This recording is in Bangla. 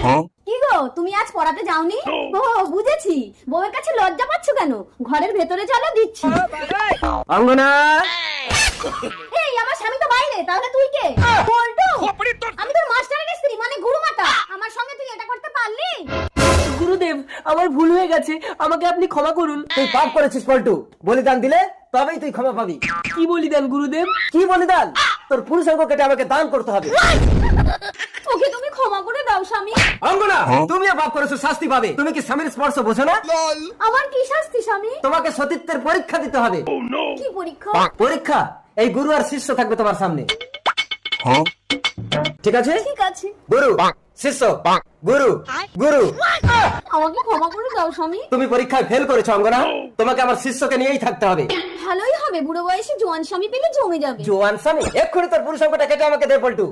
কি গো, তুমি আজ পড়াতে যাওনি? ও বুঝেছি, বউয়ের কাছে লজ্জা পাচ্ছ কেন? ঘরের ভেতরে চলো, দিচ্ছি। অঙ্গনা, এই আমার স্বামী তো বাইরে, তাহলে তুই কে? পল্টু, আমি তোর মাস্টারের স্ত্রী, মানে গুরুমাতা। আমার সঙ্গে তুই এটা করতে পারলি? গুরুদেব আমার ভুল হয়ে গেছে, আমাকে আপনি ক্ষমা করুন। তুই পাপ করেছিস পল্টু, বলিদান দিলে তবেই তুই ক্ষমা পাবি। কি বলিদান গুরুদেব? কি বলিদান? তোর পুরুষাঙ্গ কেটে আমাকে দান করতে হবে। ওকে তুমি ক্ষমা করে দাও স্বামী। অঙ্গনা, তুমিও পাপ করেছো, শাস্তি পাবে। তুমি কি স্বামীর স্পর্শ বোঝো না? আমার কি শাস্তি স্বামী? তোমাকে সতীত্বের পরীক্ষা দিতে হবে। কি পরীক্ষা? পরীক্ষা? এই গুরু আর শিষ্য থাকবে তোমার সামনে, ঠিক আছে? ঠিক আছে। গুরু শিষ্য, গুরু গুরু। আমাকে ক্ষমা করে দাও স্বামী। তুমি পরীক্ষায় ফেল করেছো অঙ্গনা, তোমাকে আমার শিষ্যকে নিয়েই থাকতে হবে। ভালোই হবে, বুড়ো বয়সে জোয়ান স্বামী পেলে জমে যাবে। জোয়ান স্বামী? এক্ষুনি তোর পুরুষাঙ্গটা কেটে আমাকে দে পল্টু।